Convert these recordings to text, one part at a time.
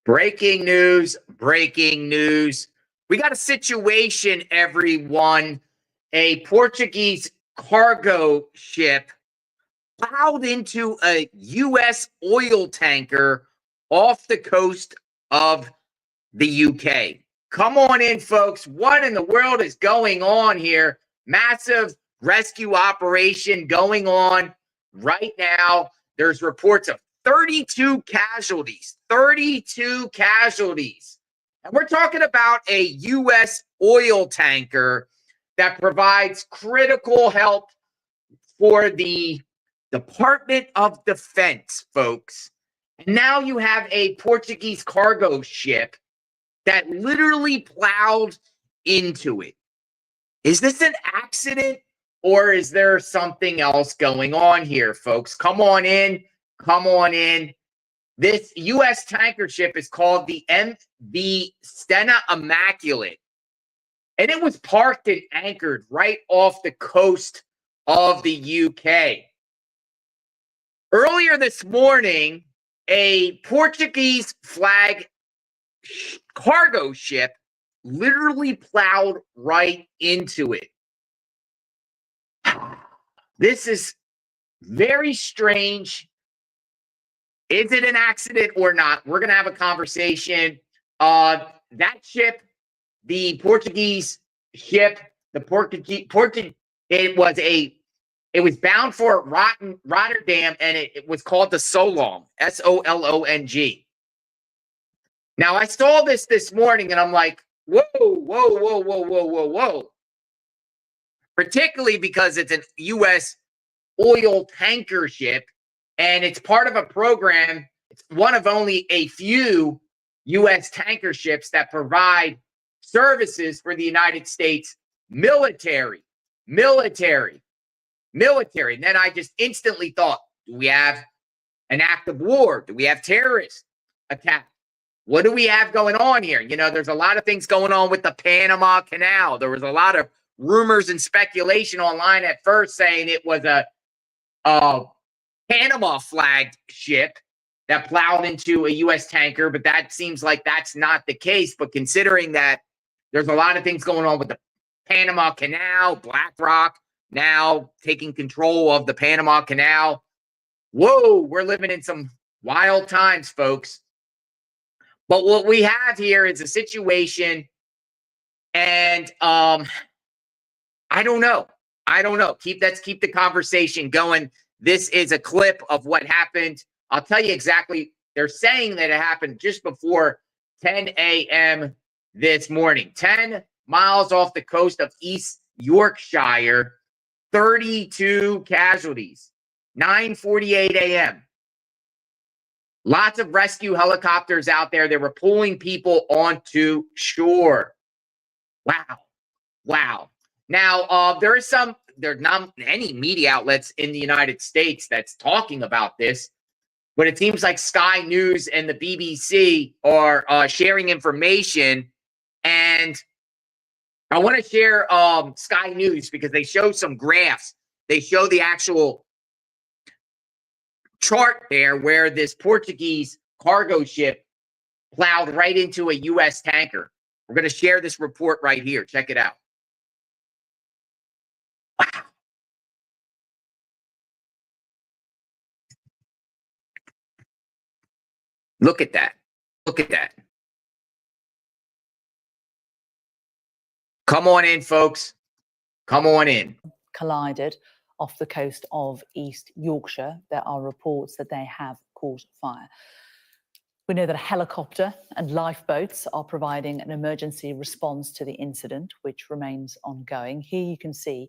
Breaking news, breaking news. We got a situation, everyone. A Portuguese cargo ship plowed into a U.S. oil tanker off the coast of the U.K. Come on in, folks. What in the world is going on here? Massive rescue operation going on right now. There's reports of 32 casualties, 32 casualties. And we're talking about a U.S. oil tanker that provides critical help for the Department of Defense, folks. And now you have a Portuguese cargo ship that literally plowed into it. Is this an accident or is there something else going on here, folks? Come on in. Come on in. This U.S. tanker ship is called the MV Stena Immaculate. And it was parked and anchored right off the coast of the UK. Earlier this morning, a Portuguese flag cargo ship literally plowed right into it. This is very strange. Is it an accident or not? We're going to have a conversation. That ship, the Portuguese ship, it was bound for Rotterdam, and it was called the Solong, Solong. Now, I saw this morning, and I'm like, whoa, whoa, whoa, whoa, whoa, whoa, whoa. Particularly because it's an U.S. oil tanker ship, and it's part of a program. It's one of only a few U.S. tanker ships that provide services for the United States military. And then I just instantly thought, do we have an act of war? Do we have terrorist attack? What do we have going on here? You know, there's a lot of things going on with the Panama Canal. There was a lot of rumors and speculation online at first saying it was a Panama flagged ship that plowed into a U.S. tanker, but that seems like that's not the case. But considering that there's a lot of things going on with the Panama Canal, Blackrock now taking control of the Panama Canal. Whoa, we're living in some wild times, folks. But what we have here is a situation, and I don't know. Let's keep the conversation going. This is a clip of what happened. I'll tell you exactly. They're saying that it happened just before 10 a.m. this morning. 10 miles off the coast of East Yorkshire. 32 casualties. 9:48 a.m. Lots of rescue helicopters out there. They were pulling people onto shore. Wow. Now, there's not any media outlets in the United States that's talking about this, but it seems like Sky News and the BBC are sharing information. And I want to share Sky News because they show some graphs. They show the actual chart there where this Portuguese cargo ship plowed right into a U.S. tanker. We're going to share this report right here. Check it out. Wow. Look at that. Come on in, folks. Come on in. Collided off the coast of East Yorkshire. There are reports that they have caught fire. We know that a helicopter and lifeboats are providing an emergency response to the incident, which remains ongoing. Here you can see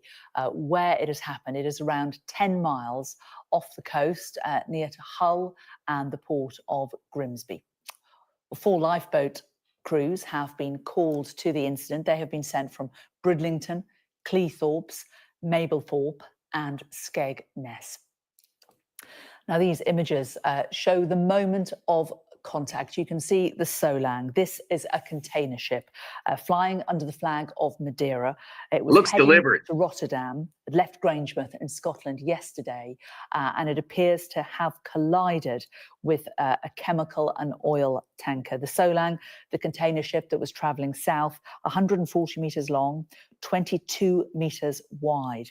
where it has happened. It is around 10 miles off the coast near to Hull and the port of Grimsby. 4 lifeboat crews have been called to the incident. They have been sent from Bridlington, Cleethorpes, Mablethorpe and Skegness. Now, these images show the moment of contact. You can see the Solong. This is a container ship flying under the flag of Madeira. It was looks heading deliberate to Rotterdam It left Grangemouth in Scotland yesterday, and it appears to have collided with a chemical and oil tanker. The Solong, the container ship that was travelling south, 140 metres long, 22 metres wide.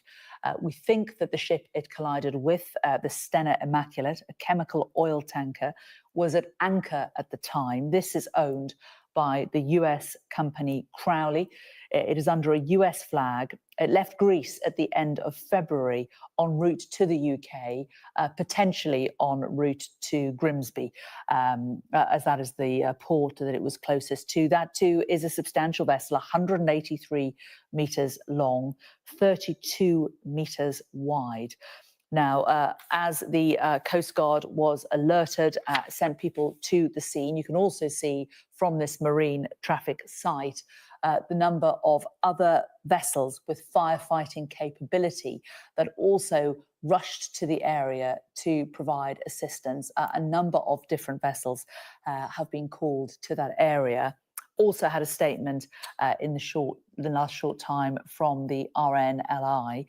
We think that the ship it collided with, the Stena Immaculate, a chemical oil tanker, was at anchor at the time. This is owned by the US company Crowley. It is under a US flag. It left Greece at the end of February en route to the UK, potentially en route to Grimsby, as that is the port that it was closest to. That too is a substantial vessel, 183 metres long, 32 metres wide. Now, as the Coast Guard was alerted, sent people to the scene, you can also see from this marine traffic site the number of other vessels with firefighting capability that also rushed to the area to provide assistance. A number of different vessels have been called to that area. Also had a statement in the last short time from the RNLI.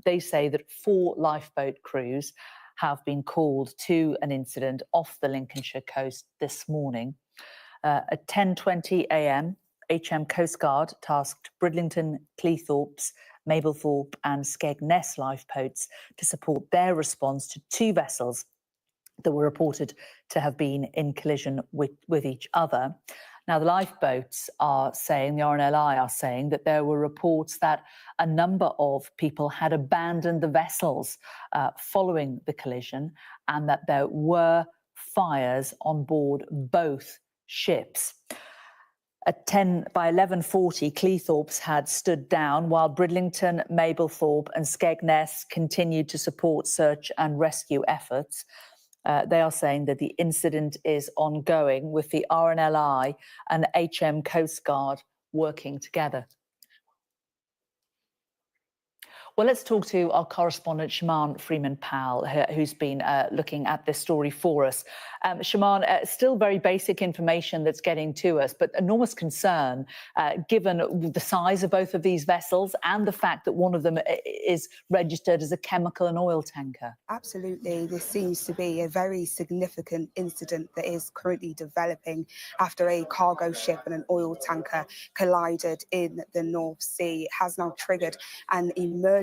They say that 4 lifeboat crews have been called to an incident off the Lincolnshire coast this morning. At 10:20 a.m, HM Coast Guard tasked Bridlington, Cleethorpes, Mablethorpe and Skegness lifeboats to support their response to 2 vessels that were reported to have been in collision with each other. Now, the lifeboats are saying, the RNLI are saying, that there were reports that a number of people had abandoned the vessels following the collision, and that there were fires on board both ships. By 11:40, Cleethorpes had stood down, while Bridlington, Mablethorpe and Skegness continued to support search and rescue efforts. They are saying that the incident is ongoing, with the RNLI and HM Coast Guard working together. Well, let's talk to our correspondent, Shaman Freeman-Powell, who's been looking at this story for us. Shaman, still very basic information that's getting to us, but enormous concern given the size of both of these vessels and the fact that one of them is registered as a chemical and oil tanker. Absolutely. This seems to be a very significant incident that is currently developing after a cargo ship and an oil tanker collided in the North Sea. It has now triggered an emergency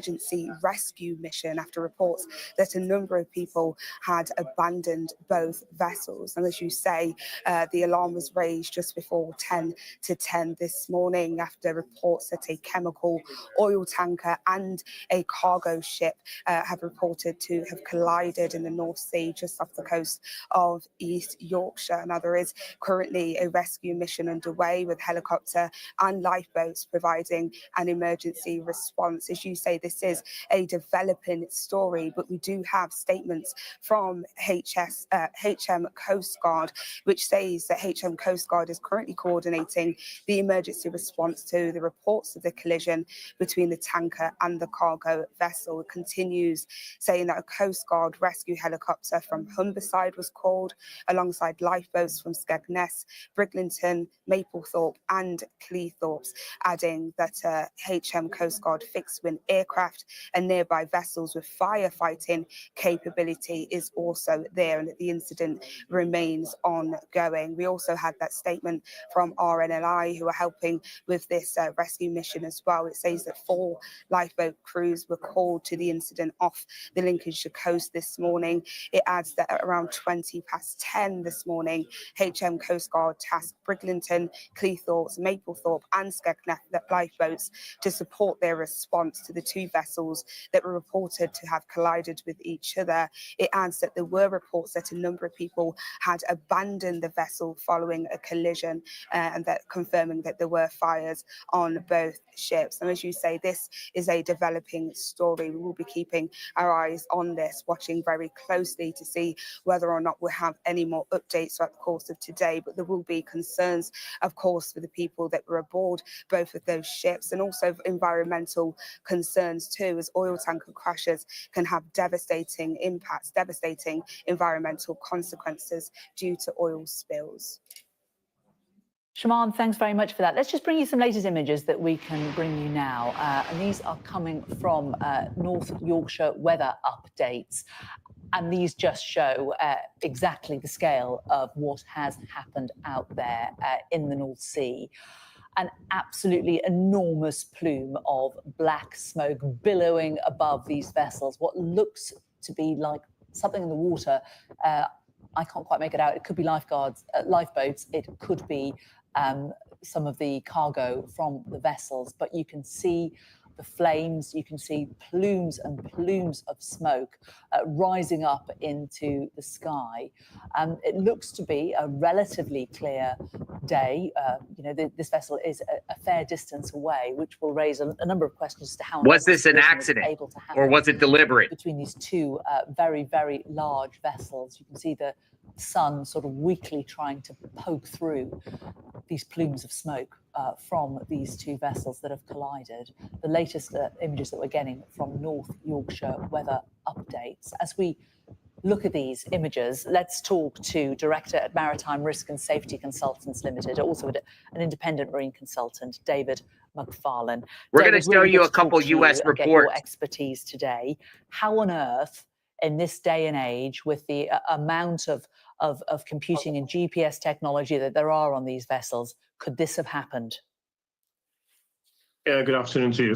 rescue mission after reports that a number of people had abandoned both vessels. And as you say, the alarm was raised just before 10 to 10 this morning after reports that a chemical oil tanker and a cargo ship have reported to have collided in the North Sea just off the coast of East Yorkshire. Now, there is currently a rescue mission underway with helicopter and lifeboats providing an emergency response. As you say, this is a developing story, but we do have statements from HM Coast Guard, which says that HM Coast Guard is currently coordinating the emergency response to the reports of the collision between the tanker and the cargo vessel. It continues saying that a Coast Guard rescue helicopter from Humberside was called alongside lifeboats from Skegness, Bridlington, Mablethorpe and Cleethorpes, adding that HM Coast Guard fixed-wing aircraft and nearby vessels with firefighting capability is also there, and that the incident remains ongoing. We also had that statement from RNLI, who are helping with this rescue mission as well. It says that 4 lifeboat crews were called to the incident off the Lincolnshire coast this morning. It adds that at around 20 past 10 this morning, HM Coast Guard tasked Bridlington, Cleethorpes, Mablethorpe and Skegness lifeboats to support their response to the 2 vessels that were reported to have collided with each other. It adds that there were reports that a number of people had abandoned the vessel following a collision, and that confirming that there were fires on both ships. And as you say, this is a developing story. We will be keeping our eyes on this, watching very closely to see whether or not we'll have any more updates throughout the course of today. But there will be concerns, of course, for the people that were aboard both of those ships, and also environmental concerns too, as oil tanker crashes can have devastating impacts, devastating environmental consequences due to oil spills. Shaman, thanks very much for that. Let's just bring you some latest images that we can bring you now. And these are coming from North Yorkshire weather updates. And these just show exactly the scale of what has happened out there in the North Sea. An absolutely enormous plume of black smoke billowing above these vessels. What looks to be like something in the water. I can't quite make it out. It could be lifeboats. It could be some of the cargo from the vessels, but you can see the flames, you can see plumes and plumes of smoke rising up into the sky. It looks to be a relatively clear day. This vessel is a fair distance away, which will raise a number of questions as to how was this an accident able to happen or was it deliberate between these two very, very large vessels. You can see the sun sort of weakly trying to poke through these plumes of smoke from these two vessels that have collided. The latest images that we're getting from North Yorkshire weather updates. As we look at these images, let's talk to Director at Maritime Risk and Safety Consultants Limited, also an independent marine consultant, David McFarlane. We're going to show you a couple US reports. Get your expertise today. How on earth, in this day and age, with the amount of computing and GPS technology that there are on these vessels, could this have happened? Yeah, good afternoon to you.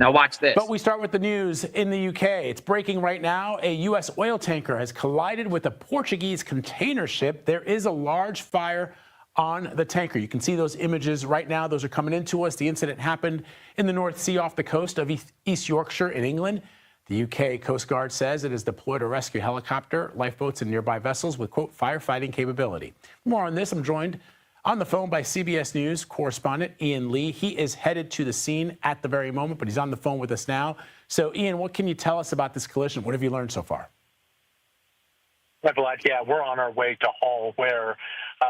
Now watch this. But we start with the news in the UK. It's breaking right now. A U.S. oil tanker has collided with a Portuguese container ship. There is a large fire on the tanker. You can see those images right now. Those are coming into us. The incident happened in the North Sea off the coast of East Yorkshire in England. The UK Coast Guard says it has deployed a rescue helicopter, lifeboats, and nearby vessels with, quote, firefighting capability. More on this. I'm joined on the phone by CBS News correspondent Ian Lee. He is headed to the scene at the very moment, but he's on the phone with us now. So, Ian, what can you tell us about this collision? What have you learned so far? Vlad, yeah, we're on our way to Hull, where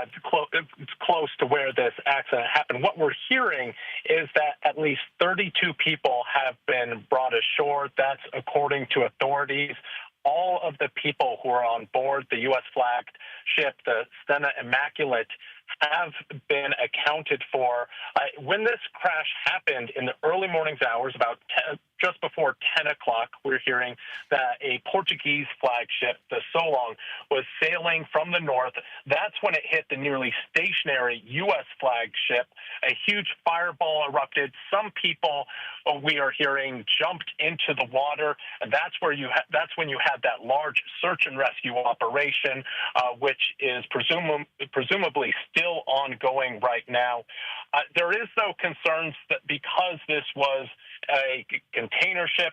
it's close to where this accident happened. What we're hearing is that at least 32 people have been brought ashore. That's according to authorities. All of the people who are on board the U.S.-flagged ship, the Stena Immaculate, have been accounted for. When this crash happened in the early morning's hours, about just before 10 o'clock, we're hearing that a Portuguese flagship, the Solong, was sailing from the north. That's when it hit the nearly stationary U.S. flagship. A huge fireball erupted. Some people, we are hearing, jumped into the water, and that's when you had that large search and rescue operation, which is presumably still ongoing right now. There is, though, concerns that because this was a container ship,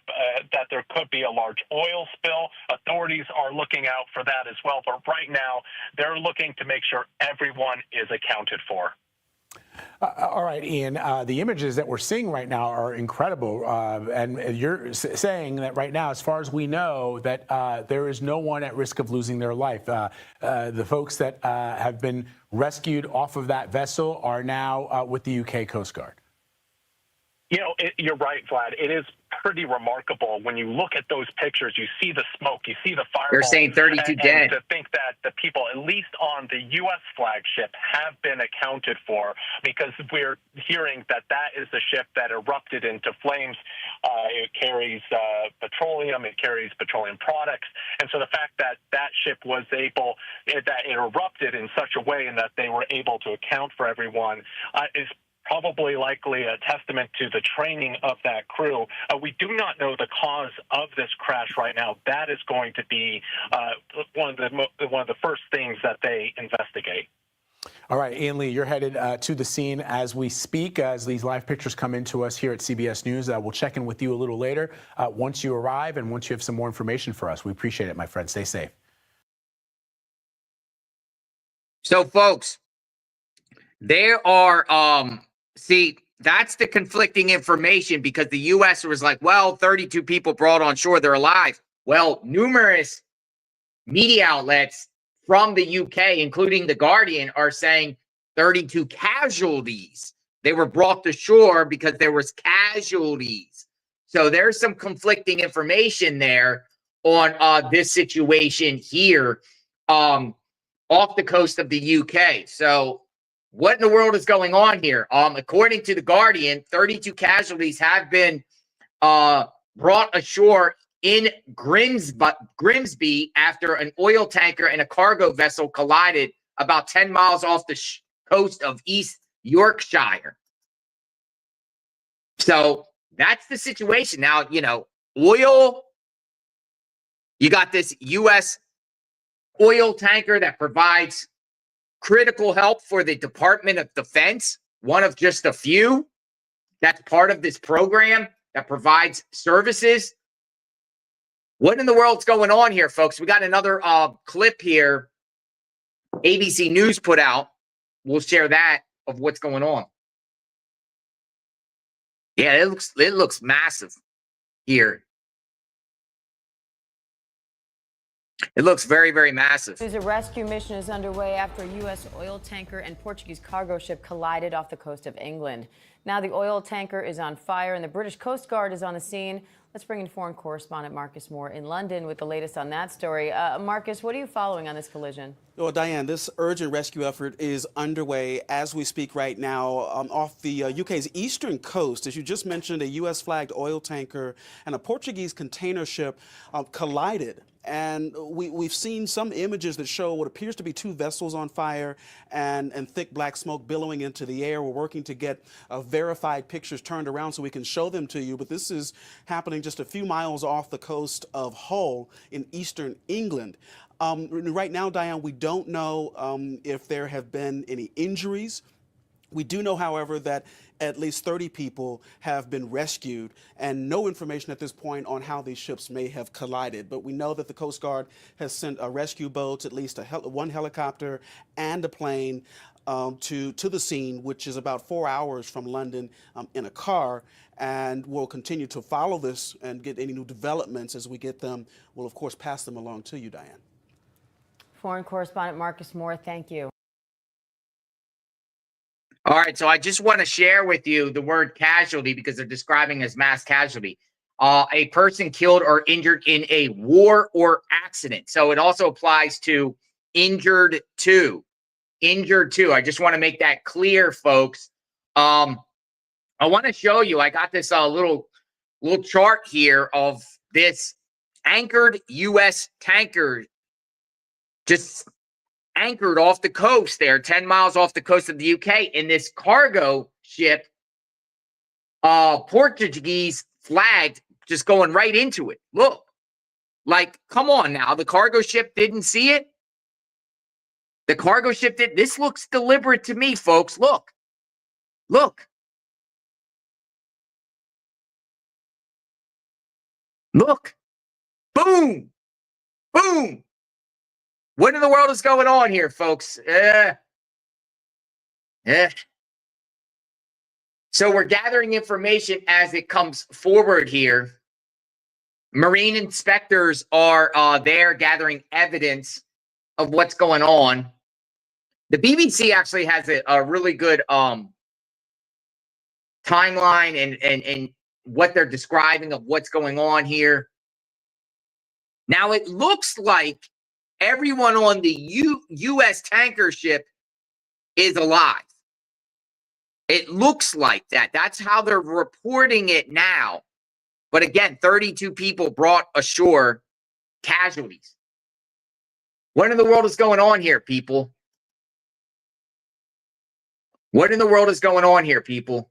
that there could be a large oil spill. Authorities are looking out for that as well. But right now, they're looking to make sure everyone is accounted for. All right, Ian, the images that we're seeing right now are incredible. And you're saying that right now, as far as we know, that there is no one at risk of losing their life. The folks that have been rescued off of that vessel are now with the UK Coast Guard. You know, you're right, Vlad. It is pretty remarkable. When you look at those pictures, you see the smoke, you see the fireball. They're saying 32 dead. And to think that the people, at least on the U.S. flagship, have been accounted for, because we're hearing that that is the ship that erupted into flames. It carries petroleum, it carries petroleum products. And so the fact that that ship was able, that it erupted in such a way and that they were able to account for everyone is probably likely a testament to the training of that crew. We do not know the cause of this crash right now. That is going to be one of the first things that they investigate. All right, Ian Lee, you're headed to the scene as we speak, as these live pictures come into us here at CBS News. We'll check in with you a little later once you arrive and once you have some more information for us. We appreciate it, my friend. Stay safe. So, folks, there are see, that's the conflicting information, because the U.S. was like, well, 32 people brought on shore, they're alive. Well, numerous media outlets from the UK, including The Guardian, are saying 32 casualties. They were brought to shore because there was casualties. So there's some conflicting information there on this situation here. off the coast of the UK. So what in the world is going on here? According to The Guardian, 32 casualties have been brought ashore in Grimsby after an oil tanker and a cargo vessel collided about 10 miles off the coast of East Yorkshire. So that's the situation. Now, you know, oil, you got this U.S. oil tanker that provides critical help for the Department of Defense, one of just a few that's part of this program that provides services. What in the world's going on here, folks? We got another clip here ABC News put out. We'll share that of what's going on. Yeah, it looks massive here. It looks very, very massive. A rescue mission is underway after a U.S. oil tanker and Portuguese cargo ship collided off the coast of England. Now the oil tanker is on fire and the British Coast Guard is on the scene. Let's bring in foreign correspondent Marcus Moore in London with the latest on that story. Marcus, what are you following on this collision? Well, Diane, this urgent rescue effort is underway as we speak right now off the UK's eastern coast. As you just mentioned, a U.S.-flagged oil tanker and a Portuguese container ship collided. And we've seen some images that show what appears to be two vessels on fire and thick black smoke billowing into the air. We're working to get verified pictures turned around so we can show them to you. But this is happening just a few miles off the coast of Hull in eastern England. Right now, Diane, we don't know if there have been any injuries. We do know, however, that at least 30 people have been rescued and no information at this point on how these ships may have collided. But we know that the Coast Guard has sent rescue boats, at least one helicopter and a plane to the scene, which is about 4 hours from London in a car. And we'll continue to follow this and get any new developments as we get them. We'll, of course, pass them along to you, Diane. Foreign correspondent Marcus Moore, thank you. All right, so I just want to share with you the word casualty because they're describing as mass casualty. A person killed or injured in a war or accident. So it also applies to injured too. Injured too. I just want to make that clear, folks. I want to show you, I got this little chart here of this anchored U.S. tanker just anchored off the coast there, 10 miles off the coast of the UK, in this cargo ship, Portuguese flagged, just going right into it. Look, like, come on now. The cargo ship didn't see it. The cargo ship did. This looks deliberate to me, folks. Look, look. Look, boom, boom. What in the world is going on here, folks? So we're gathering information as it comes forward here. Marine inspectors are there gathering evidence of what's going on. The BBC actually has a really good timeline and what they're describing of what's going on here. Now, it looks like everyone on the U.S. tanker ship is alive. It looks like that. That's how they're reporting it now. But again, 32 people brought ashore, casualties. What in the world is going on here, people? What in the world is going on here, people?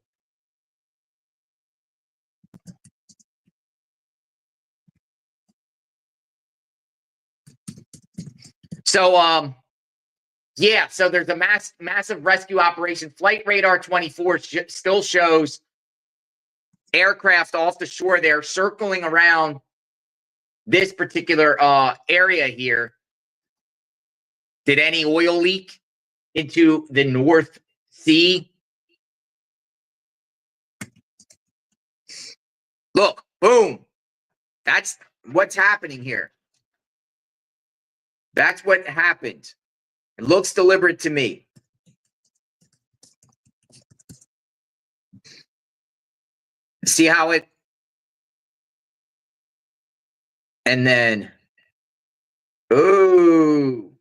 So, yeah, so there's a massive rescue operation. Flight Radar 24 still shows aircraft off the shore there circling around this particular area here. Did any oil leak into the North Sea? Look, boom. That's what's happening here. That's what happened. It looks deliberate to me. See how it... And then... Ooh.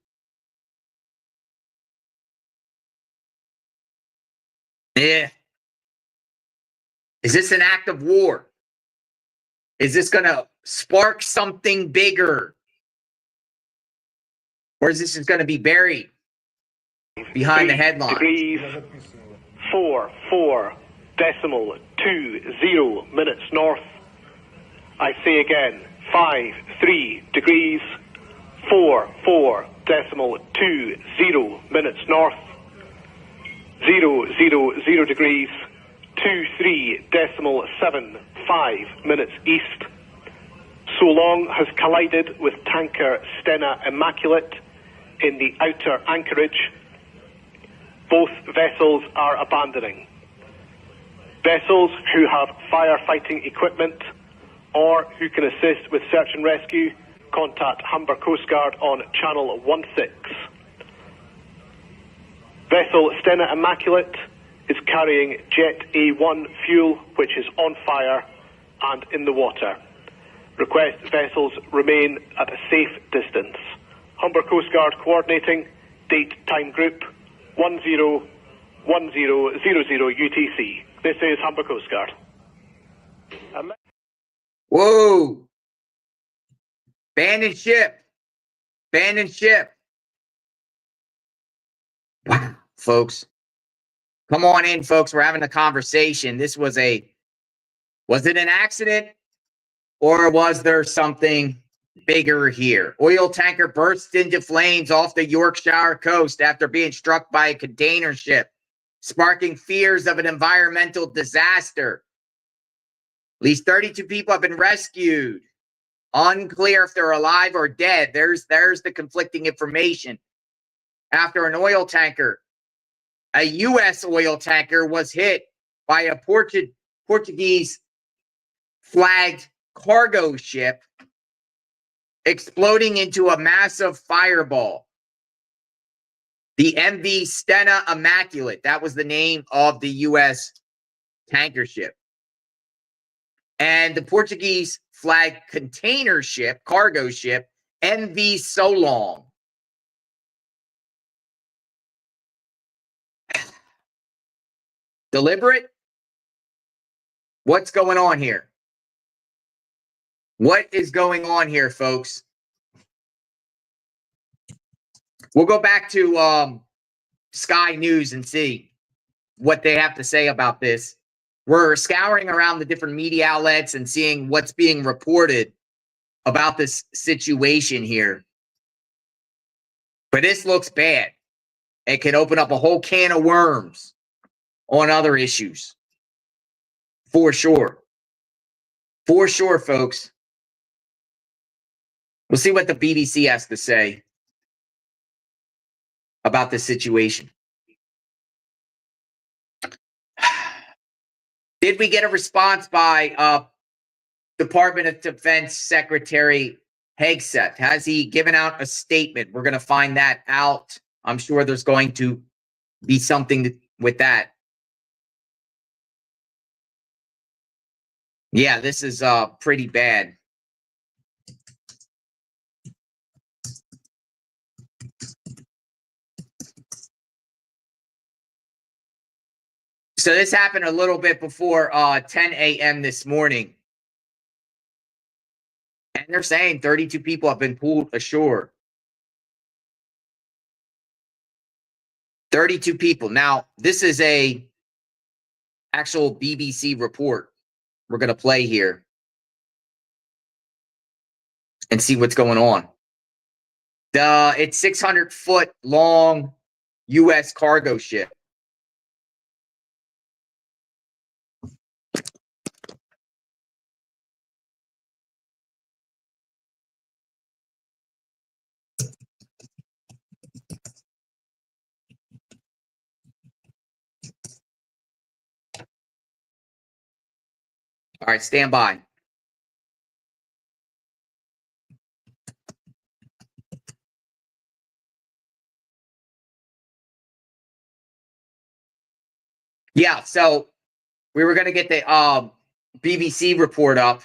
Yeah. Is this an act of war? Is this going to spark something bigger? Or is this just going to be buried behind the headline? Degrees 4.4.20 minutes north. I say again, 5.3 degrees 4.4.20 minutes north. 0.0 degrees 23.75 minutes east. Solong has collided with tanker Stena Immaculate in the outer anchorage. Both vessels are abandoning. Vessels who have firefighting equipment or who can assist with search and rescue, contact Humber Coast Guard on channel 16. Vessel Stena Immaculate is carrying Jet A1 fuel, which is on fire and in the water. Request vessels remain at a safe distance. Humber Coast Guard coordinating, date time group 101000 UTC. This is Humber Coast Guard. Whoa. Abandoned ship. Abandoned ship. Wow, folks. Come on in, folks. We're having a conversation. Was it an accident or was there something bigger here? Oil tanker burst into flames off the Yorkshire coast after being struck by a container ship, sparking fears of an environmental disaster. At least 32 people have been rescued. Unclear if they're alive or dead. There's the conflicting information. After an oil tanker, a U.S. oil tanker, was hit by a Portuguese flagged cargo ship, exploding into a massive fireball. The MV Stena Immaculate, that was the name of the U.S. tanker ship. And the Portuguese flagged container ship, cargo ship, MV Solong. Deliberate? What's going on here? What is going on here, folks? We'll go back to Sky News and see what they have to say about this. We're scouring around the different media outlets and seeing what's being reported about this situation here. But this looks bad. It can open up a whole can of worms on other issues. For sure. For sure, folks. We'll see what the BBC has to say about this situation. Did we get a response by Department of Defense Secretary Hegseth? Has he given out a statement? We're going to find that out. I'm sure there's going to be something with that. Yeah, this is pretty bad. So this happened a little bit before 10 a.m. this morning. And they're saying 32 people have been pulled ashore. 32 people. Now, this is a actual BBC report we're going to play here and see what's going on. It's 600-foot long U.S. cargo ship. All right, stand by. Yeah, so we were going to get the BBC report up.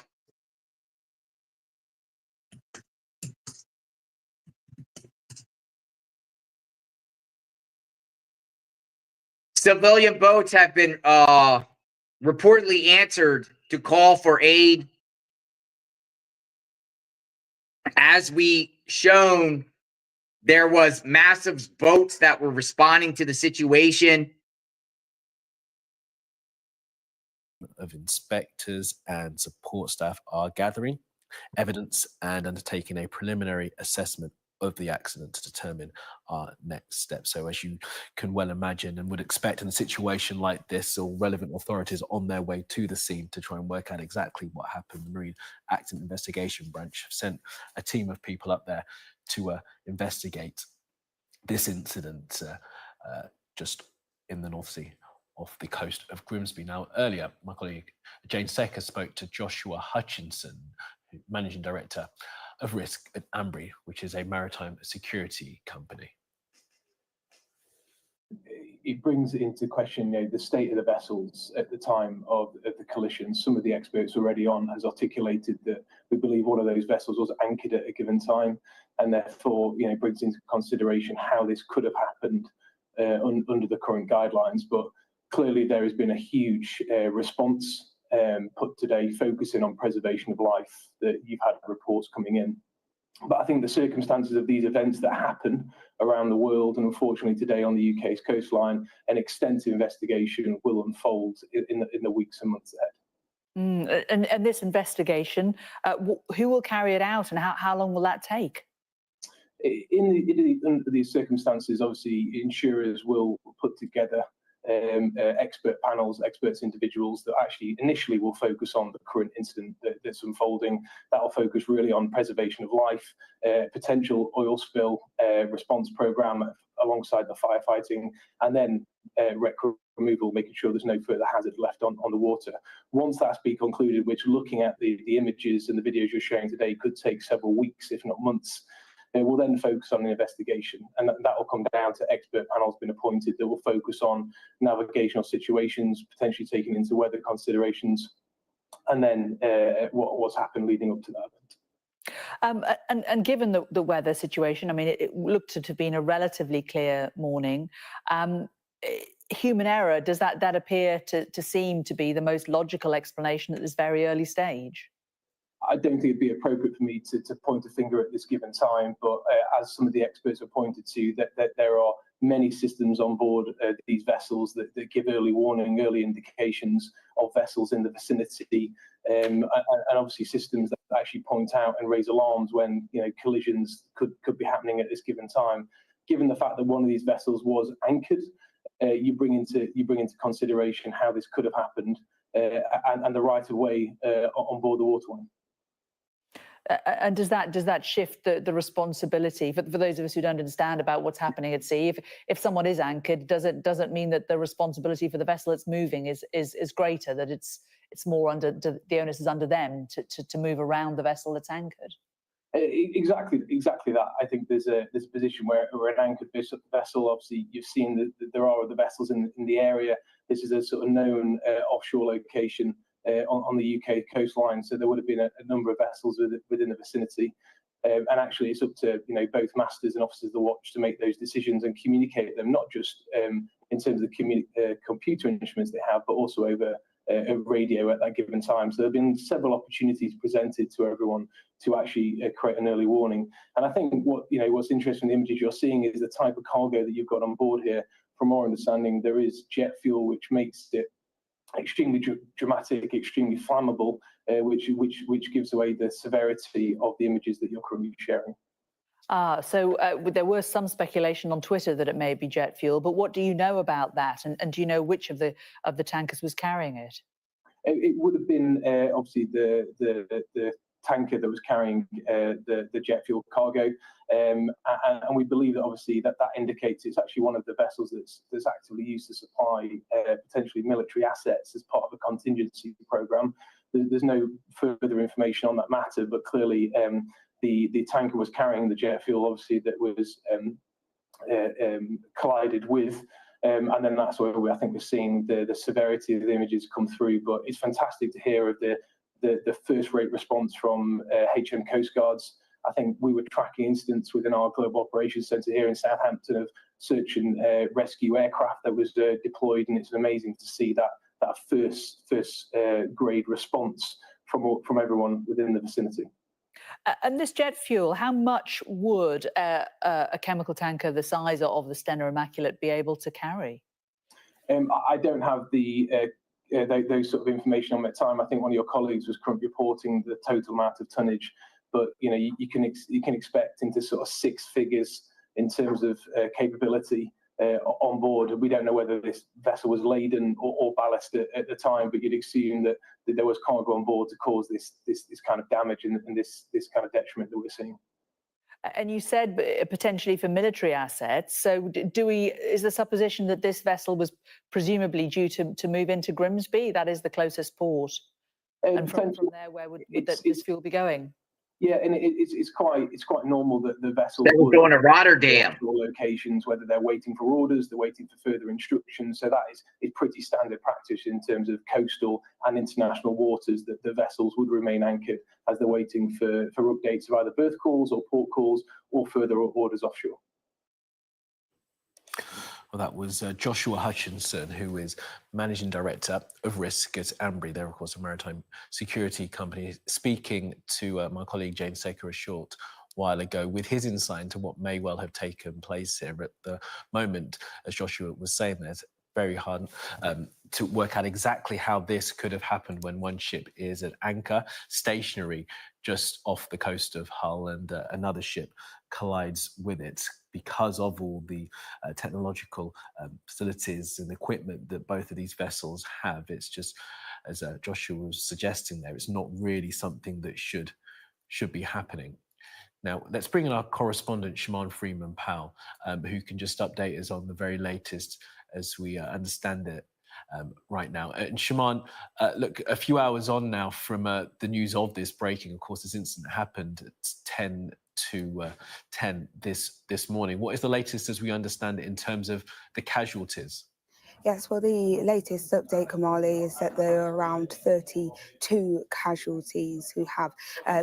Civilian boats have been reportedly answered to call for aid. As we shown, there was massive boats that were responding to the situation. Of inspectors and support staff are gathering evidence and undertaking a preliminary assessment of the accident to determine our next steps. So as you can well imagine and would expect in a situation like this, all relevant authorities are on their way to the scene to try and work out exactly what happened. The Marine Accident Investigation Branch have sent a team of people up there to investigate this incident just in the North Sea off the coast of Grimsby. Now, earlier, my colleague Jane Secker spoke to Joshua Hutchinson, Managing Director of Risk at Ambry, which is a maritime security company. It brings into question, the state of the vessels at the time of the collision. Some of the experts already on has articulated that we believe one of those vessels was anchored at a given time, and therefore, brings into consideration how this could have happened under the current guidelines. But clearly, there has been a huge response put today, focusing on preservation of life. That you've had reports coming in. But I think the circumstances of these events that happen around the world, and unfortunately today on the UK's coastline, an extensive investigation will unfold in the weeks and months ahead. And this investigation, who will carry it out, and how long will that take? Under these circumstances, obviously, insurers will put together expert panels, experts, individuals that actually initially will focus on the current incident that's unfolding. That will focus really on preservation of life, potential oil spill response program alongside the firefighting, and then wreck removal, making sure there's no further hazard left on the water. Once that's been concluded, which looking at the images and the videos you're sharing today could take several weeks, if not months, we'll then focus on the investigation, and that will come down to expert panels being appointed that will focus on navigational situations, potentially taking into weather considerations, and then what's happened leading up to that event. And given the weather situation, I mean, it looked to have been a relatively clear morning. Human error, does that appear to seem to be the most logical explanation at this very early stage? I don't think it'd be appropriate for me to point a finger at this given time, but as some of the experts have pointed to, that there are many systems on board these vessels that give early warning, early indications of vessels in the vicinity, and obviously systems that actually point out and raise alarms when collisions could be happening at this given time. Given the fact that one of these vessels was anchored, you bring into consideration how this could have happened and the right of way on board the waterline. And does that shift the responsibility for those of us who don't understand about what's happening at sea? If someone is anchored, does it mean that the responsibility for the vessel that's moving is greater? That it's more under the onus is under them to move around the vessel that's anchored? Exactly that. I think there's a position where an anchored vessel. Obviously, you've seen that there are other vessels in the area. This is a sort of known offshore location on the UK coastline, so there would have been a number of vessels within the vicinity, and actually it's up to both masters and officers of the watch to make those decisions and communicate them, not just in terms of the computer instruments they have, but also over radio at that given time. So there have been several opportunities presented to everyone to actually create an early warning. And I think what's interesting in the images you're seeing is the type of cargo that you've got on board here. From our understanding, there is jet fuel, which makes it extremely dramatic, extremely flammable, which gives away the severity of the images that you're currently sharing. So there was some speculation on Twitter that it may be jet fuel, but what do you know about that? And do you know which of the tankers was carrying it? It would have been obviously the tanker that was carrying the jet fuel cargo, and we believe that obviously that indicates it's actually one of the vessels that's actively used to supply potentially military assets as part of a contingency program. There's no further information on that matter, but clearly the tanker was carrying the jet fuel, obviously, that was collided with. And then that's where I think we're seeing the severity of the images come through. But it's fantastic to hear of the first-rate response from HM Coast Guards I think we were tracking incidents within our Global Operations Centre here in Southampton of search and rescue aircraft that was deployed, and it's amazing to see that first grade response from everyone within the vicinity. And this jet fuel, how much would a chemical tanker the size of the Stena Immaculate be able to carry? I don't have those sort of information on my time. I think one of your colleagues was currently reporting the total amount of tonnage, but you can expect into sort of six figures in terms of capability on board. We don't know whether this vessel was laden or ballast at the time, but you'd assume that there was cargo on board to cause this kind of damage and this kind of detriment that we're seeing. And you said potentially for military assets. So is the supposition that this vessel was presumably due to move into Grimsby? That is the closest port. And from there, where would this fuel be going? Yeah, and it's quite normal that the vessel will go to Rotterdam locations, whether they're waiting for orders, they're waiting for further instructions. So that is pretty standard practice in terms of coastal and international waters, that the vessels would remain anchored as they're waiting for updates of either berth calls or port calls or further orders offshore. Well, that was Joshua Hutchinson, who is Managing Director of Risk at Ambry. They're, of course, a maritime security company, speaking to my colleague Jane Saker a short while ago with his insight into what may well have taken place here at the moment. As Joshua was saying, there's very hard to work out exactly how this could have happened when one ship is at anchor, stationary, just off the coast of Hull, and another ship collides with it because of all the technological facilities and equipment that both of these vessels have. It's just, as Joshua was suggesting there, it's not really something that should be happening. Now, let's bring in our correspondent, Shimon Freeman-Powell, who can just update us on the very latest as we understand it right now. And Shimon, look, a few hours on now from the news of this breaking. Of course, this incident happened at 10 to 10 this morning. What is the latest as we understand it in terms of the casualties? Yes, well, the latest update, Kamali, is that there are around 32 casualties who have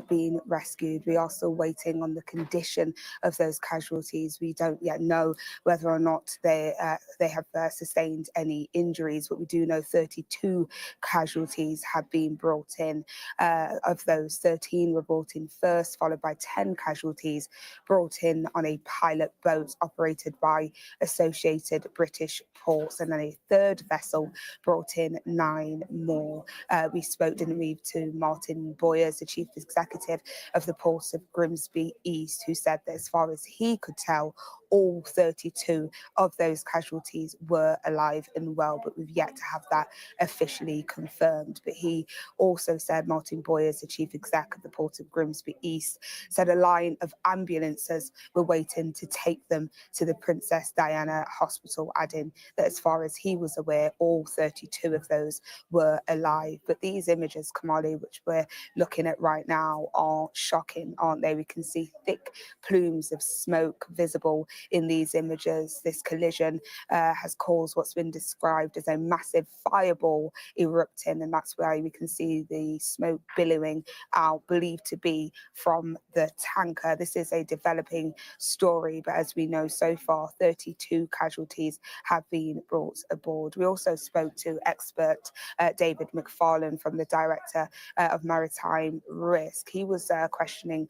been rescued. We are still waiting on the condition of those casualties. We don't yet know whether or not they have sustained any injuries, but we do know 32 casualties have been brought in. Of those, 13 were brought in first, followed by 10 casualties brought in on a pilot boat operated by Associated British Ports, and then a third vessel brought in 9 more. We spoke, didn't we, to Martin Boyers, the chief executive of the Port of Grimsby East, who said that as far as he could tell, all 32 of those casualties were alive and well, but we've yet to have that officially confirmed. But he also said, Martin Boyers, the chief exec of the Port of Grimsby East, said a line of ambulances were waiting to take them to the Princess Diana Hospital, adding that as far as he was aware, all 32 of those were alive. But these images, Kamali, which we're looking at right now, are shocking, aren't they? We can see thick plumes of smoke visible in these images. This collision has caused what's been described as a massive fireball erupting, and that's why we can see the smoke billowing out, believed to be from the tanker. This is a developing story, but as we know so far, 32 casualties have been brought aboard. We also spoke to expert David McFarlane from the Director of Maritime Risk. He was questioning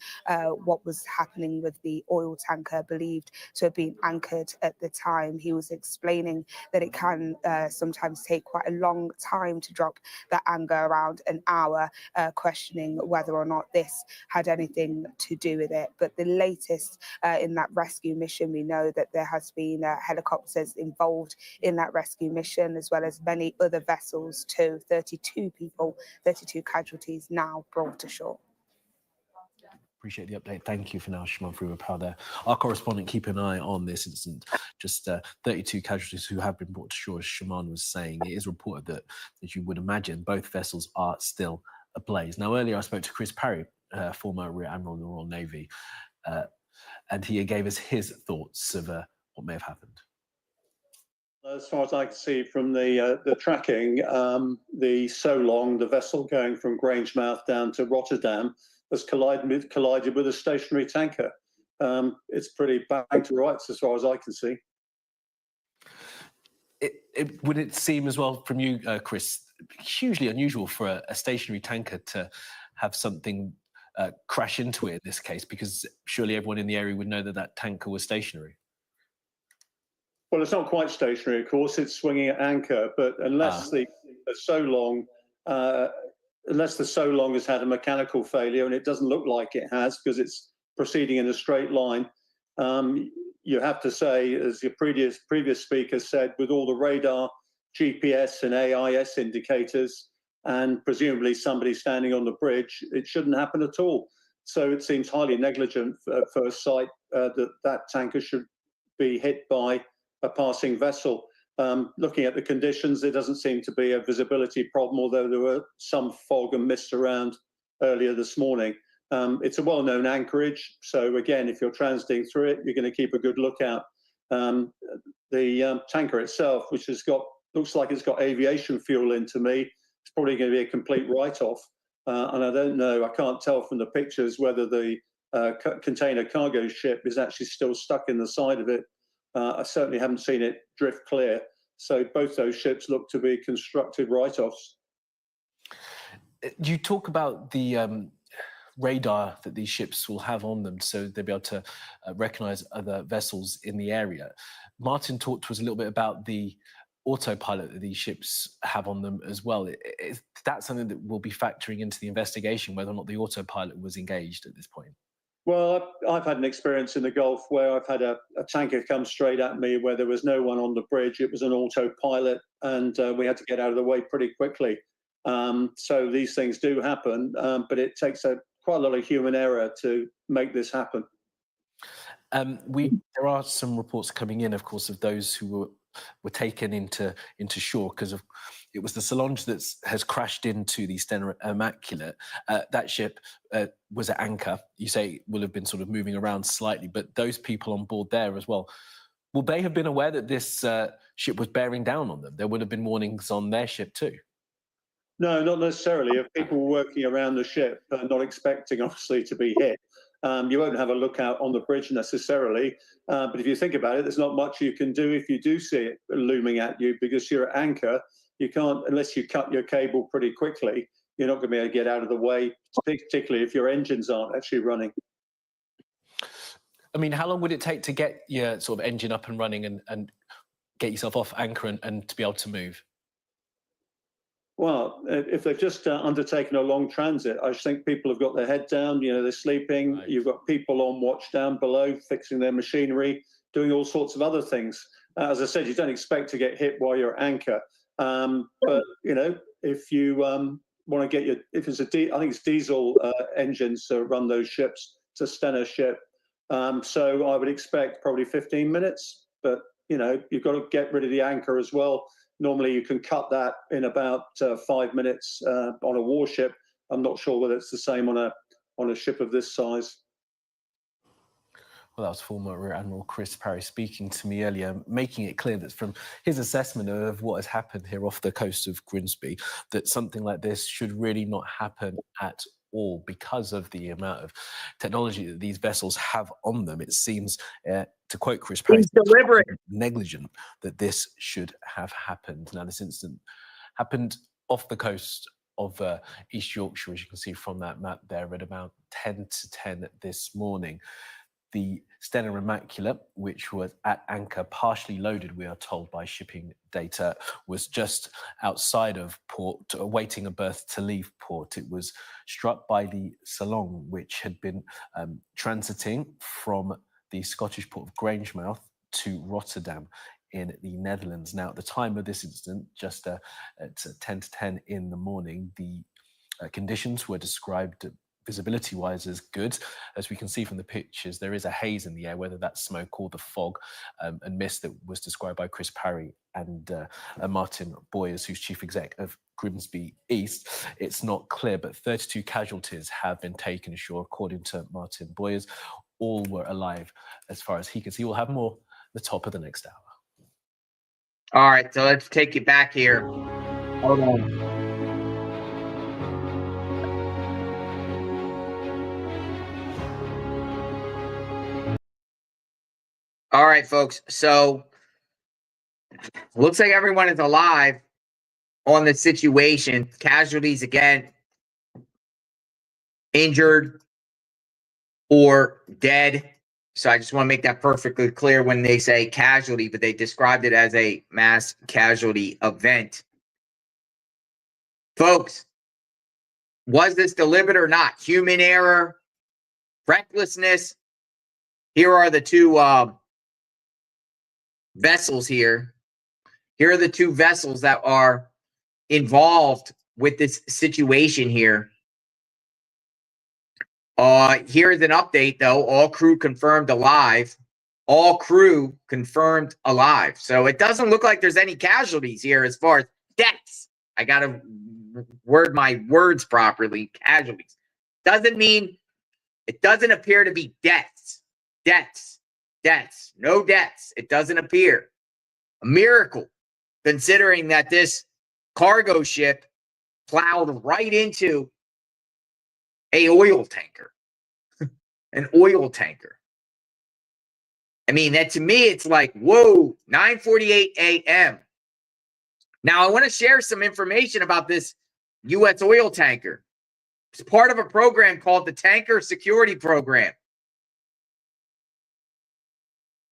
what was happening with the oil tanker believed to have been anchored at the time. He was explaining that it can sometimes take quite a long time to drop that anchor, around an hour, questioning whether or not this had anything to do with it. But the latest in that rescue mission, we know that there has been helicopters involved in that rescue mission, as well as many other vessels too. 32 people, 32 casualties now brought ashore. Appreciate the update. Thank you for now, Shimon Freeman-Powell there. Our correspondent keeping an eye on this incident. Just 32 casualties who have been brought to shore, as Shimon was saying. It is reported that, as you would imagine, both vessels are still ablaze. Now, earlier I spoke to Chris Parry, former Rear Admiral of the Royal Navy, and he gave us his thoughts of what may have happened. As far as I can see from the tracking, the Solong, the vessel going from Grangemouth down to Rotterdam, has collided with a stationary tanker. It's pretty bang to rights as far as I can see. Would it seem as well from you, Chris, hugely unusual for a stationary tanker to have something crash into it in this case? Because surely everyone in the area would know that that tanker was stationary. Well, it's not quite stationary, of course. It's swinging at anchor, but unless the Solong has had a mechanical failure, and it doesn't look like it has because it's proceeding in a straight line, you have to say, as your previous speaker said, with all the radar, GPS and AIS indicators, and presumably somebody standing on the bridge, it shouldn't happen at all. So it seems highly negligent at first sight that tanker should be hit by a passing vessel. Looking at the conditions, there doesn't seem to be a visibility problem, although there were some fog and mist around earlier this morning. It's a well-known anchorage, so again, if you're transiting through it, you're going to keep a good lookout. The tanker itself, which looks like it's got aviation fuel in to me, it's probably going to be a complete write-off. And I don't know, I can't tell from the pictures whether the container cargo ship is actually still stuck in the side of it. I certainly haven't seen it drift clear. So both those ships look to be constructed write-offs. You talk about the radar that these ships will have on them, so they'll be able to recognize other vessels in the area. Martin talked to us a little bit about the autopilot that these ships have on them as well. Is that something that will be factoring into the investigation, whether or not the autopilot was engaged at this point? Well, I've had an experience in the Gulf where I've had a tanker come straight at me where there was no one on the bridge. It was an autopilot, and we had to get out of the way pretty quickly. So these things do happen, but it takes quite a lot of human error to make this happen. There are some reports coming in, of course, of those who were taken into shore because of it was the Solong that has crashed into the Stena Immaculate. That ship was at anchor. You say it will have been sort of moving around slightly, but those people on board there as well, will they have been aware that this ship was bearing down on them? There would have been warnings on their ship too. No, not necessarily. If people were working around the ship, not expecting, obviously, to be hit, you won't have a lookout on the bridge necessarily. But if you think about it, there's not much you can do if you do see it looming at you because you're at anchor. You can't, unless you cut your cable pretty quickly, you're not going to be able to get out of the way, particularly if your engines aren't actually running. I mean, how long would it take to get your sort of engine up and running and get yourself off anchor and to be able to move? Well, if they've just undertaken a long transit, I think people have got their head down, they're sleeping. Right. You've got people on watch down below, fixing their machinery, doing all sorts of other things. As I said, you don't expect to get hit while you're at anchor. But, if you want to get if it's I think it's diesel engines to run those ships, it's a Stena ship. So I would expect probably 15 minutes, but, you've got to get rid of the anchor as well. Normally, you can cut that in about 5 minutes on a warship. I'm not sure whether it's the same on a ship of this size. Well, that was former Rear Admiral Chris Parry speaking to me earlier, making it clear that from his assessment of what has happened here off the coast of Grimsby, that something like this should really not happen at all because of the amount of technology that these vessels have on them. It seems, to quote Chris Parry, deliberate, negligent that this should have happened. Now, this incident happened off the coast of East Yorkshire, as you can see from that map there, at about 10 to 10 this morning. The Stena Immaculate, which was at anchor, partially loaded, we are told by shipping data, was just outside of port, awaiting a berth to leave port. It was struck by the Solong, which had been transiting from the Scottish port of Grangemouth to Rotterdam in the Netherlands. Now, at the time of this incident, just at 10 to 10 in the morning, the conditions were described visibility-wise as good. As we can see from the pictures, there is a haze in the air, whether that's smoke or the fog and mist that was described by Chris Parry and Martin Boyers, who's chief exec of Grimsby East. It's not clear, but 32 casualties have been taken ashore, according to Martin Boyers. All were alive, as far as he can see. We'll have more at the top of the next hour. All right, so let's take you back here. Hold on. All right, folks. So looks like everyone is alive on the situation. Casualties again, injured or dead. So I just want to make that perfectly clear when they say casualty, but they described it as a mass casualty event. Folks, was this deliberate or not? Human error, recklessness. Here are the two vessels here. Here are the two vessels that are involved with this situation here. Here's an update, though. All crew confirmed alive. All crew confirmed alive. So it doesn't look like there's any casualties here as far as deaths. I got to word my words properly. Casualties. Doesn't mean, it doesn't appear to be deaths. Deaths. Deaths. No deaths. It doesn't appear. A miracle, considering that this cargo ship plowed right into a oil tanker. An oil tanker. I mean, that to me, it's like, whoa, 9:48 a.m. Now, I want to share some information about this U.S. oil tanker. It's part of a program called the Tanker Security Program.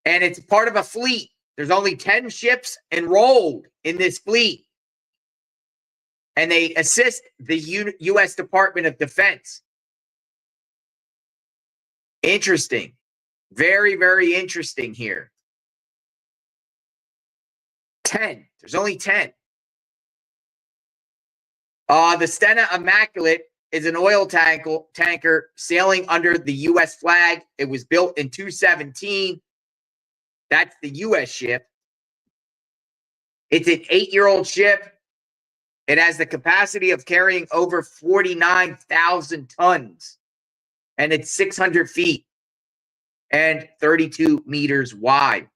And it's part of a fleet. There's only 10 ships enrolled in this fleet. And they assist the U.S. Department of Defense. Interesting. Very, very interesting here. 10. There's only 10. The Stena Immaculate is an oil tanker sailing under the U.S. flag. It was built in 2017. That's the U.S. ship. It's an 8-year-old ship. It has the capacity of carrying over 49,000 tons. And it's 600 feet and 32 meters wide.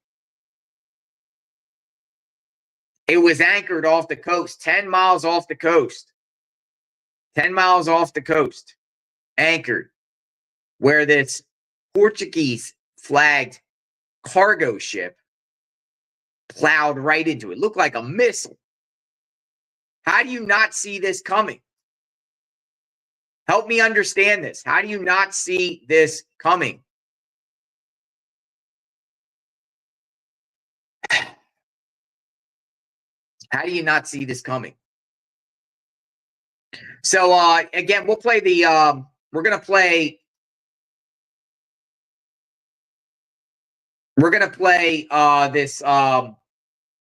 It was anchored off the coast, 10 miles off the coast. 10 miles off the coast, anchored, where this Portuguese flagged cargo ship plowed right into it. Looked like a missile. How do you not see this coming? Help me understand this. How do you not see this coming? How do you not see this coming? So, again, we'll play the, we're going to play this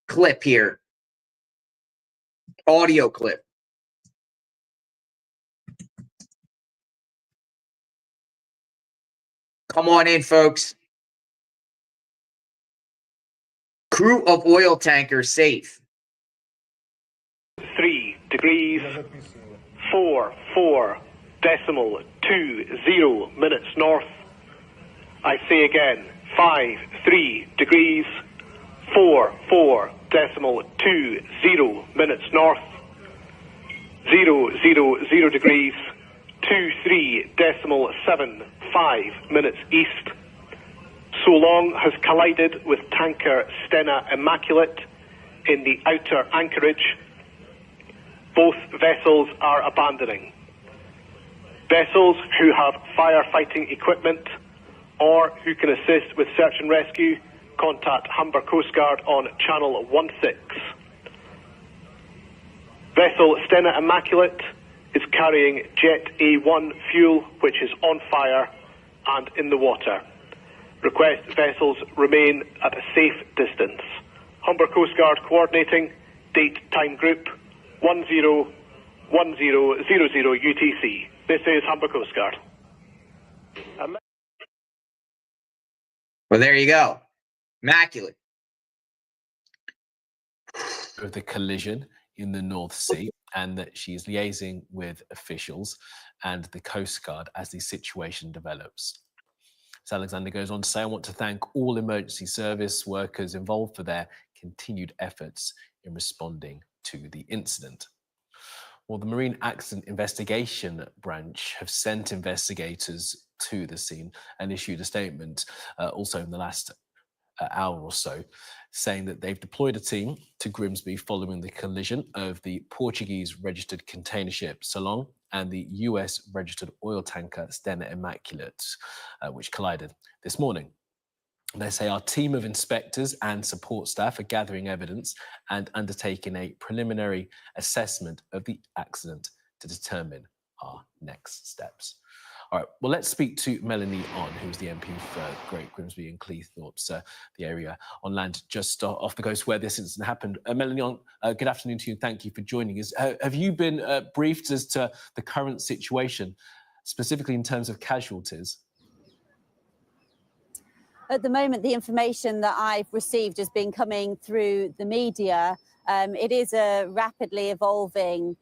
clip here. Audio clip. Come on in, folks. Crew of oil tanker safe. 3 degrees 4.4.20 minutes north. I say again, 3 degrees 4.4.20 minutes north. 000 degrees 23.75 minutes east. Solong has collided with tanker Stena Immaculate in the outer anchorage. Both vessels are abandoning. Vessels who have firefighting equipment or who can assist with search and rescue, contact Humber Coast Guard on channel 16. Vessel Stena Immaculate is carrying Jet A1 fuel, which is on fire and in the water. Request vessels remain at a safe distance. Humber Coast Guard coordinating, date time group 101000 UTC. This is Humber Coast Guard. Well, there you go. Immaculate. Of the collision in the North Sea, and that she's liaising with officials and the Coast Guard as the situation develops. So Alexander goes on to say, I want to thank all emergency service workers involved for their continued efforts in responding to the incident. Well, the Marine Accident Investigation Branch have sent investigators to the scene and issued a statement also in the last hour or so, saying that they've deployed a team to Grimsby following the collision of the Portuguese registered container ship Solong and the US registered oil tanker Stena Immaculate, which collided this morning. They say our team of inspectors and support staff are gathering evidence and undertaking a preliminary assessment of the accident to determine our next steps. All right, well, let's speak to Melanie On, who's the MP for Great Grimsby and Cleethorpes, the area on land just off the coast where this incident happened. Melanie On, good afternoon to you and thank you for joining us. Have you been briefed as to the current situation, specifically in terms of casualties? At the moment, the information that I've received has been coming through the media. It is a rapidly evolving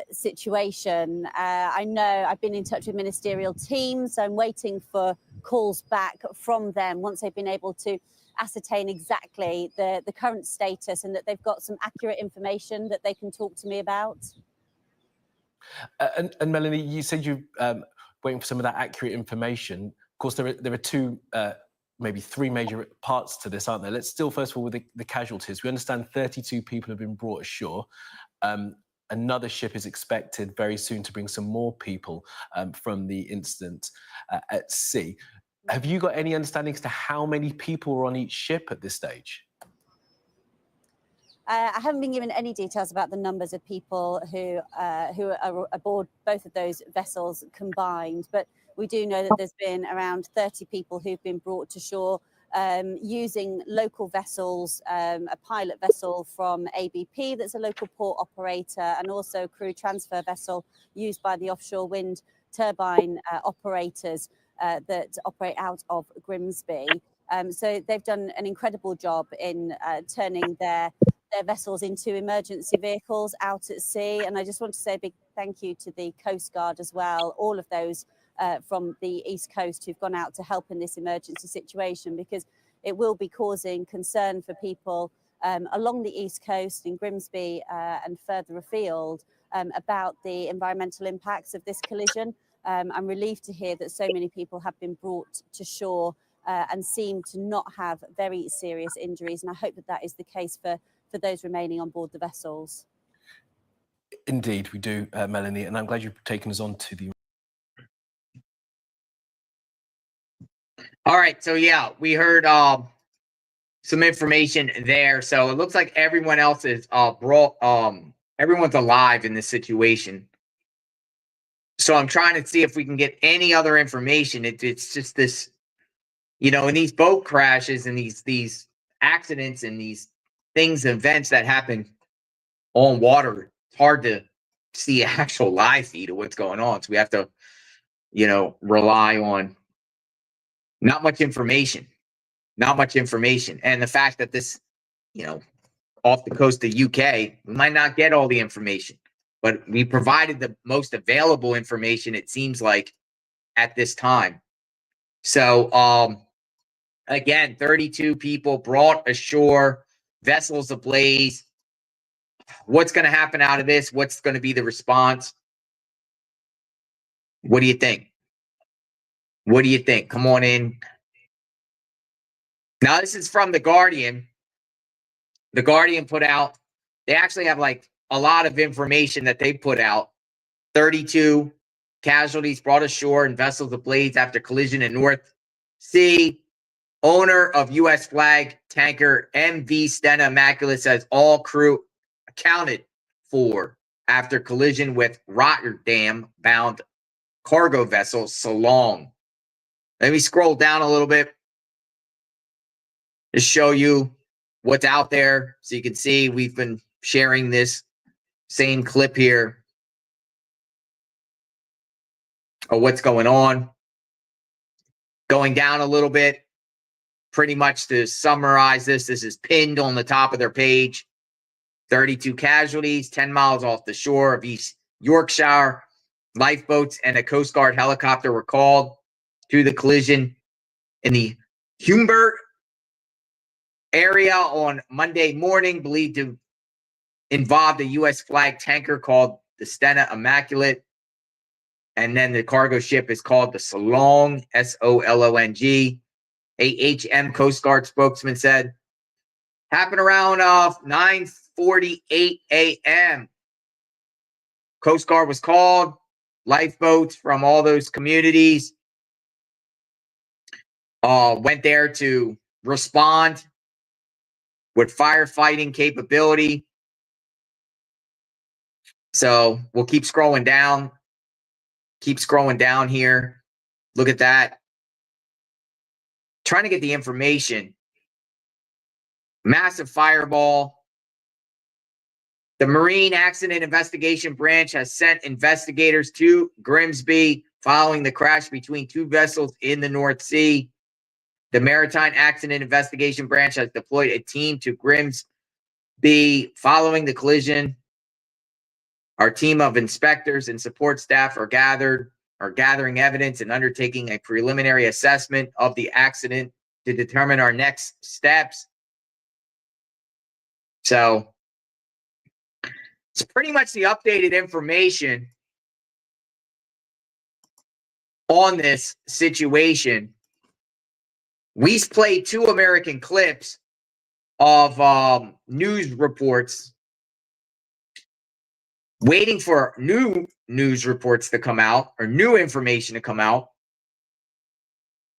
situation. I know I've been in touch with ministerial teams. I'm waiting for calls back from them once they've been able to ascertain exactly the current status and that they've got some accurate information that they can talk to me about. And Melanie, you said you're waiting for some of that accurate information. Of course, there are two maybe three major parts to this, aren't there? Let's still, first of all, with the casualties. We understand 32 people have been brought ashore. Another ship is expected very soon to bring some more people from the incident at sea. Have you got any understanding as to how many people are on each ship at this stage? I haven't been given any details about the numbers of people who are aboard both of those vessels combined, but we do know that there's been around 30 people who've been brought to shore using local vessels, a pilot vessel from ABP that's a local port operator, and also a crew transfer vessel used by the offshore wind turbine operators that operate out of Grimsby. So they've done an incredible job in turning their vessels into emergency vehicles out at sea. And I just want to say a big thank you to the Coast Guard as well, all of those from the East Coast who've gone out to help in this emergency situation, because it will be causing concern for people along the East Coast in Grimsby and further afield about the environmental impacts of this collision. I'm relieved to hear that so many people have been brought to shore and seem to not have very serious injuries. And I hope that that is the case for those remaining on board the vessels. Indeed, we do, Melanie, and I'm glad you've taken us on to the... All right, so yeah, we heard some information there. So it looks like everyone else is everyone's alive in this situation. So I'm trying to see if we can get any other information. It's just this, you know, in these boat crashes and these accidents and these events that happen on water, it's hard to see an actual live feed of what's going on. So we have to, you know, rely on not much information. And the fact that this, you know, off the coast of UK, we might not get all the information, but we provided the most available information, it seems like, at this time. So, again, 32 people brought ashore, vessels ablaze. What's going to happen out of this? What's going to be the response? What do you think? What do you think? Come on in. Now, this is from The Guardian. The Guardian put out, they actually have like a lot of information that they put out. 32 casualties brought ashore in vessels ablaze after collision in North Sea. Owner of U.S. flag tanker MV Stena Immaculate says all crew accounted for after collision with Rotterdam-bound cargo vessel Solong. Let me scroll down a little bit to show you what's out there. So you can see we've been sharing this same clip here of what's going on. Going down a little bit, pretty much to summarize this is pinned on the top of their page. 32 casualties, 10 miles off the shore of East Yorkshire. Lifeboats and a Coast Guard helicopter were called to the collision in the Humber area on Monday morning, believed to involve a U.S. flag tanker called the Stena Immaculate. And then the cargo ship is called the Solong, S-O-L-O-N-G. AHM Coast Guard spokesman said. Happened around 9:48 a.m. Coast Guard was called. Lifeboats from all those communities went there to respond with firefighting capability. So we'll keep scrolling down. Keep scrolling down here. Look at that. Trying to get the information. Massive fireball. The Marine Accident Investigation Branch has sent investigators to Grimsby following the crash between two vessels in the North Sea. The Maritime Accident Investigation Branch has deployed a team to Grimsby following the collision. Our team of inspectors and support staff are gathering evidence and undertaking a preliminary assessment of the accident to determine our next steps. So it's pretty much the updated information on this situation. We played 2 American clips of news reports, waiting for new news reports to come out or new information to come out.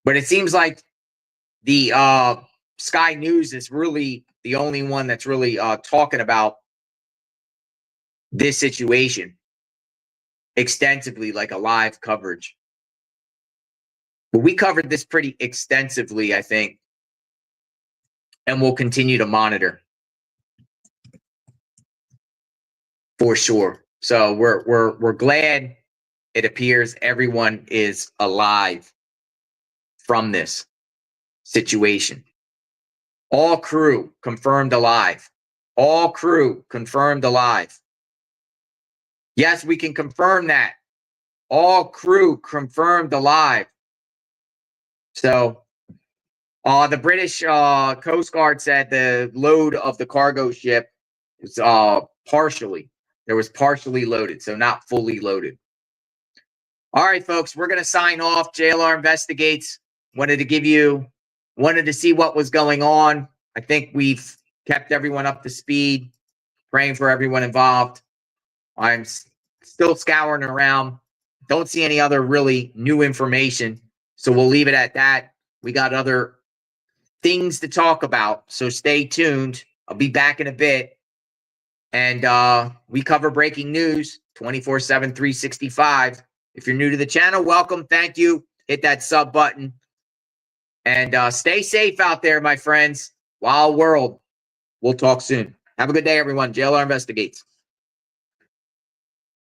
But it seems like the Sky News is really the only one that's really talking about this situation extensively, like a live coverage. But we covered this pretty extensively, I think, and we'll continue to monitor for sure. So we're glad it appears everyone is alive from this situation. All crew confirmed alive. All crew confirmed alive. Yes, we can confirm that. All crew confirmed alive. So the British Coast Guard said the load of the cargo ship was partially loaded, so not fully loaded. All right, folks, we're going to sign off. JLR Investigates. Wanted to see what was going on. I think we've kept everyone up to speed, praying for everyone involved. I'm still scouring around. Don't see any other really new information. So we'll leave it at that. We got other things to talk about. So stay tuned. I'll be back in a bit. And we cover breaking news 24/7, 365. If you're new to the channel, welcome. Thank you. Hit that sub button. And stay safe out there, my friends. Wild world. We'll talk soon. Have a good day, everyone. JLR Investigates.